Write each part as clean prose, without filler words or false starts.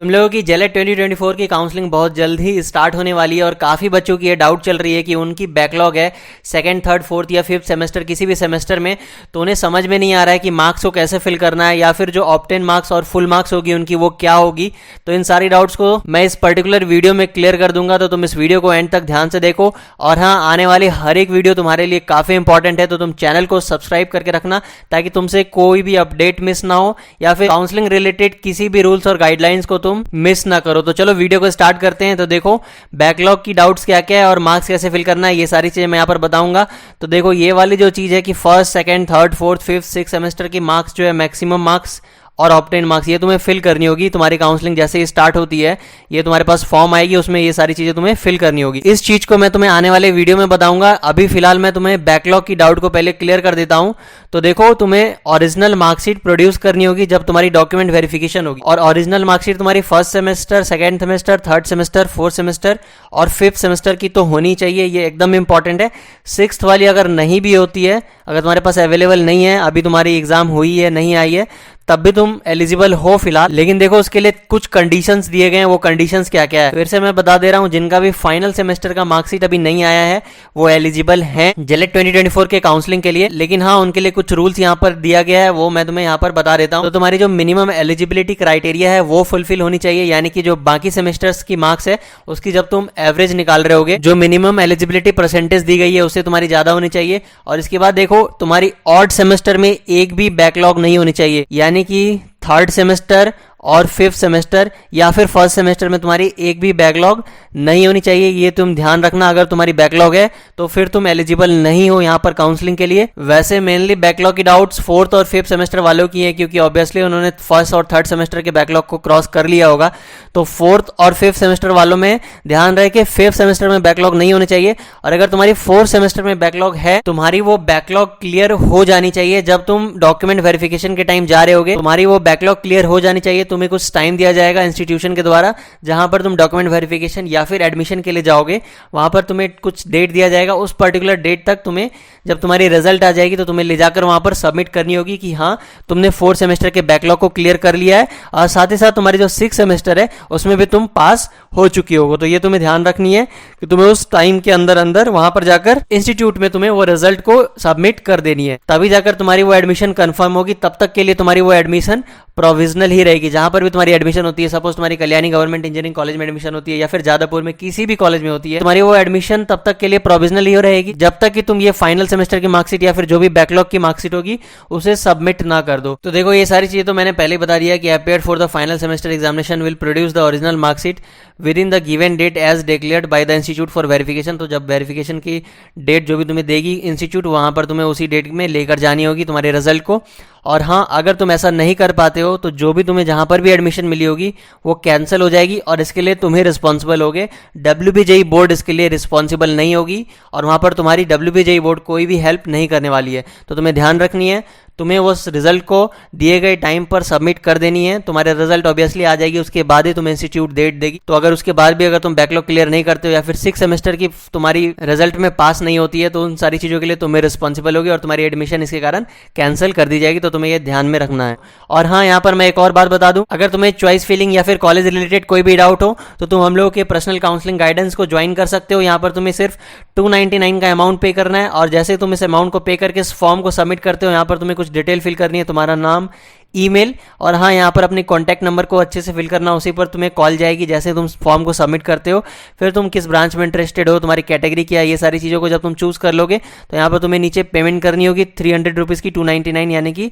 तुम लोगों की जेलेट 2024 की काउंसलिंग बहुत जल्द ही स्टार्ट होने वाली है और काफ़ी बच्चों की ये डाउट चल रही है कि उनकी बैकलॉग है सेकंड, थर्ड, फोर्थ या फिफ्थ सेमेस्टर किसी भी सेमेस्टर में, तो उन्हें समझ में नहीं आ रहा है कि मार्क्स को कैसे फिल करना है या फिर जो ऑब्टेन मार्क्स और फुल मार्क्स होगी उनकी वो क्या होगी। तो इन सारी डाउट्स को मैं इस पर्टिकुलर वीडियो में क्लियर कर दूंगा, तो तुम इस वीडियो को एंड तक ध्यान से देखो। और हाँ, आने वाली हर एक वीडियो तुम्हारे लिए काफ़ी इंपॉर्टेंट है, तो तुम चैनल को सब्सक्राइब करके रखना ताकि तुमसे कोई भी अपडेट मिस ना हो या फिर काउंसलिंग रिलेटेड किसी भी रूल्स और गाइडलाइंस को तुम मिस ना करो। तो चलो वीडियो को स्टार्ट करते हैं। तो देखो, बैकलॉग की डाउट्स क्या क्या है और मार्क्स कैसे फिल करना है, ये सारी चीजें मैं यहाँ पर बताऊंगा। तो देखो, ये वाली जो चीज है कि first, second, third, fourth, fifth, six semester की मार्क्स जो है, मैक्सिमम मार्क्स और ऑब्टेन मार्क्स, ये तुम्हें फिल करनी होगी। तुम्हारी काउंसलिंग जैसे ही स्टार्ट होती है, ये तुम्हारे पास फॉर्म आएगी, उसमें ये सारी चीजें तुम्हें फिल करनी होगी। इस चीज को मैं तुम्हें आने वाले वीडियो में बताऊंगा। अभी फिलहाल मैं तुम्हें बैकलॉग की डाउट को पहले क्लियर कर देता हूं। तो देखो, तुम्हें ओरिजिनल मार्कशीट प्रोड्यूस करनी होगी जब तुम्हारी डॉक्यूमेंट वेरिफिकेशन होगी। और ओरिजिनल मार्कशीट तुम्हारी first semester, second semester, third semester, fourth semester और फिफ्थ सेमेस्टर की तो होनी चाहिए, ये एकदम इंपॉर्टेंट है। सिक्स्थ वाली अगर नहीं भी होती है, अगर तुम्हारे पास अवेलेबल नहीं है, अभी तुम्हारी एग्जाम हुई है, नहीं आई है, तब भी तुम एलिजिबल हो फिलहाल। लेकिन देखो, उसके लिए कुछ कंडीशंस दिए गए हैं। वो कंडीशंस क्या क्या है फिर से मैं बता दे रहा हूं। जिनका भी फाइनल सेमेस्टर का मार्कशीट अभी नहीं आया है, वो एलिजिबल हैं जेलेट 2024 के काउंसलिंग के लिए। लेकिन हाँ, उनके लिए कुछ रूल्स यहाँ पर दिया गया है, वो मैं तुम्हें यहाँ पर बता देता हूँ। तो तुम्हारी जो मिनिमम एलिजिबिलिटी क्राइटेरिया है वो फुलफिल होनी चाहिए, यानी कि जो बाकी सेमेस्टर्स की मार्क्स है उसकी जब तुम एवरेज निकाल रहे होगे, जो मिनिमम एलिजिबिलिटी परसेंटेज दी गई है उससे तुम्हारी ज्यादा होनी चाहिए। और इसके बाद देखो, तुम्हारी ऑड सेमेस्टर में एक भी बैकलॉग नहीं होनी चाहिए, यानी कि थर्ड सेमेस्टर और फिफ्थ सेमेस्टर या फिर फर्स्ट सेमेस्टर में तुम्हारी एक भी बैकलॉग नहीं होनी चाहिए। ये तुम ध्यान रखना। अगर तुम्हारी बैकलॉग है तो फिर तुम एलिजिबल नहीं हो यहाँ पर काउंसलिंग के लिए। वैसे मेनली बैकलॉग की डाउट्स फोर्थ और फिफ्थ सेमेस्टर वालों की है, क्योंकि ऑब्वियसली उन्होंने फर्स्ट और थर्ड सेमेस्टर के बैकलॉग को क्रॉस कर लिया होगा। तो फोर्थ और फिफ्थ सेमेस्टर वालों में ध्यान रहे कि फिफ्थ सेमेस्टर में बैकलॉग नहीं होनी चाहिए। और अगर तुम्हारी फोर्थ सेमेस्टर में बैकलॉग है, तुम्हारी वो बैकलॉग क्लियर हो जानी चाहिए। जब तुम डॉक्यूमेंट वेरिफिकेशन के टाइम जा रहे होगे, तुम्हारी वो बैकलॉग क्लियर हो जानी चाहिए। तुम्हें कुछ टाइम दिया जाएगा इंस्टीट्यूशन के द्वारा, जहां पर तुम डॉक्यूमेंट वेरिफिकेशन या फिर एडमिशन के लिए जाओगे, वहां पर तुम्हें कुछ डेट दिया जाएगा। उस पर्टिकुलर डेट तक तुम्हें, जब तुम्हारी रिजल्ट आ जाएगी, तो तुम्हें ले जाकर वहां पर सबमिट करनी होगी कि हाँ, तुमने फोर्थ सेमेस्टर के बैकलॉग को क्लियर कर लिया है। और साथ ही साथ तुम्हारी जो सिक्स सेमेस्टर है उसमें भी तुम पास हो चुकी होगी। तो ये तुम्हें ध्यान रखनी है कि तुम्हें उस टाइम के अंदर अंदर वहां पर जाकर इंस्टीट्यूट में तुम्हें वो रिजल्ट को सबमिट कर देनी है, तभी जाकर तुम्हारी वो एडमिशन कंफर्म होगी। तब तक के लिए तुम्हारी वो एडमिशन प्रोविजनल ही रहेगी। जहां पर भी तुम्हारी एडमिशन होती है, सपोज तुम्हारी कल्याणी गवर्नमेंट इंजीनियरिंग कॉलेज में एडमिशन होती है या फिर जादवपुर में किसी भी कॉलेज में होती है, तुम्हारी वो एडमिशन तब तक के लिए प्रोविजनल ही रहेगी, जब तक कि तुम ये फाइनल सेमेस्टर की मार्कशीट या फिर जो भी बैकलॉग की मार्कशीट होगी उसे सबमिट ना कर दो। तो देखो, ये सारी चीजें तो मैंने पहले ही बता दिया कि appeared for the final semester examination will produce the original marksheet within the given date as declared by the institute for verification. तो जब वेरिफिकेशन की डेट जो भी तुम्हें देगी इंस्टीट्यूट, वहां पर तुम्हें उसी डेट में लेकर जानी होगी तुम्हारे रिजल्ट को। और हाँ, अगर तुम ऐसा नहीं कर पाते हो तो जो भी तुम्हें जहां पर भी एडमिशन मिली होगी वो कैंसिल हो जाएगी और इसके लिए तुम्हें रिस्पॉन्सिबल होगे। WBJE बोर्ड इसके लिए रिस्पॉन्सिबल नहीं होगी और वहां पर तुम्हारी WBJE बोर्ड कोई भी हेल्प नहीं करने वाली है। तो तुम्हें ध्यान रखनी है, तुम्हें उस रिजल्ट को दिए गए टाइम पर सबमिट कर देनी है। तुम्हारे रिजल्ट ऑब्वियसली आ जाएगी, उसके बाद ही तुम्हें इंस्टीट्यूट डेट देगी। तो अगर उसके बाद भी अगर तुम बैकलॉग क्लियर नहीं करते हो या फिर सिक्स सेमेस्टर की तुम्हारी रिजल्ट में पास नहीं होती है, तो उन सारी चीजों के लिए तुम्हें रिस्पॉन्सिबल होगी और तुम्हारी एडमिशन इसके कारण कैंसिल कर दी जाएगी। तो तुम्हें यह ध्यान में रखना है। और हाँ, यहाँ पर मैं एक और बात बता दूं, अगर तुम्हें चॉइस फिलिंग या फिर कॉलेज रिलेटेड कोई भी डाउट हो तो तुम हम लोगों के पर्सनल काउंसलिंग गाइडेंस को ज्वाइन कर सकते हो। यहाँ पर तुम्हें सिर्फ 299 का अमाउंट पे करना है और जैसे तुम इस अमाउंट को पे करके इस फॉर्म को सबमिट करते हो, यहाँ पर तुम्हें कुछ डिटेल फिल करनी है, तुम्हारा नाम, ईमेल और हाँ, यहाँ पर अपनी कॉन्टैक्ट नंबर को अच्छे से फिल करना। उसी पर तुम्हें कॉल जाएगी जैसे तुम फॉर्म को सबमिट करते हो। फिर तुम किस ब्रांच में इंटरेस्टेड हो, तुम्हारी कैटेगरी क्या है, ये सारी चीज़ों को जब तुम चूज कर लोगे तो यहाँ पर तुम्हें नीचे पेमेंट करनी होगी 300 रुपीज़ की 299, यानी कि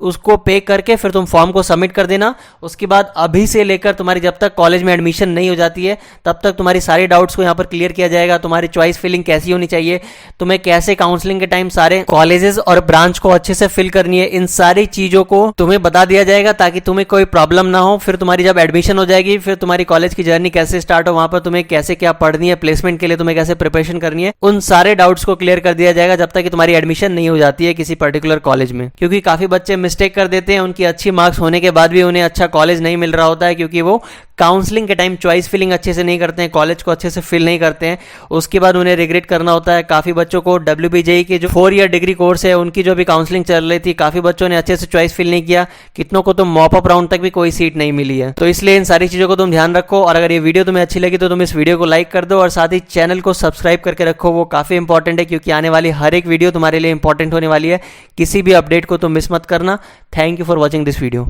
उसको पे करके फिर तुम फॉर्म को सबमिट कर देना। उसके बाद अभी से लेकर तुम्हारी जब तक कॉलेज में एडमिशन नहीं हो जाती है तब तक तुम्हारी सारी डाउट्स को यहाँ पर क्लियर किया जाएगा। तुम्हारी चॉइस फिलिंग कैसी होनी चाहिए, तुम्हें कैसे काउंसलिंग के टाइम सारे कॉलेजेस और ब्रांच को अच्छे से फिल करनी है, इन सारी चीजों को तुम्हें बता दिया जाएगा ताकि तुम्हें कोई प्रॉब्लम ना हो। फिर तुम्हारी जब एडमिशन हो जाएगी, फिर तुम्हारी कॉलेज की जर्नी कैसे स्टार्ट हो, वहां पर तुम्हें कैसे क्या पढ़नी है, प्लेसमेंट के लिए तुम्हें कैसे प्रिपरेशन करनी है, उन सारे डाउट्स को क्लियर कर दिया जाएगा जब तक कि तुम्हारी एडमिशन नहीं हो जाती है किसी पर्टिकुलर कॉलेज में। क्योंकि काफी बच्चे मिस्टेक कर देते हैं, उनकी अच्छी मार्क्स होने के बाद भी उन्हें अच्छा कॉलेज नहीं मिल रहा होता है क्योंकि वो काउंसलिंग के टाइम चॉइस फिलिंग अच्छे से नहीं करते हैं, कॉलेज को अच्छे से फिल नहीं करते हैं, उसके बाद उन्हें रिग्रेट करना होता है। काफ़ी बच्चों को WBJE के जो 4 ईयर डिग्री कोर्स है उनकी जो भी काउंसलिंग चल रही थी, काफ़ी बच्चों ने अच्छे से चॉइस फिल नहीं किया, कितनों को तो मॉप अप राउंड तक भी कोई सीट नहीं मिली है। तो इसलिए इन सारी चीज़ों को तुम ध्यान रखो, और अगर ये वीडियो तुम्हें अच्छी लगी तो तुम इस वीडियो को लाइक कर दो और साथ ही चैनल को सब्सक्राइब करके रखो, वो काफ़ी इंपॉर्टेंट है क्योंकि आने वाली हर एक वीडियो तुम्हारे लिए इंपॉर्टेंट होने वाली है। किसी भी अपडेट को तुम मिस मत करना। Thank you for watching this video.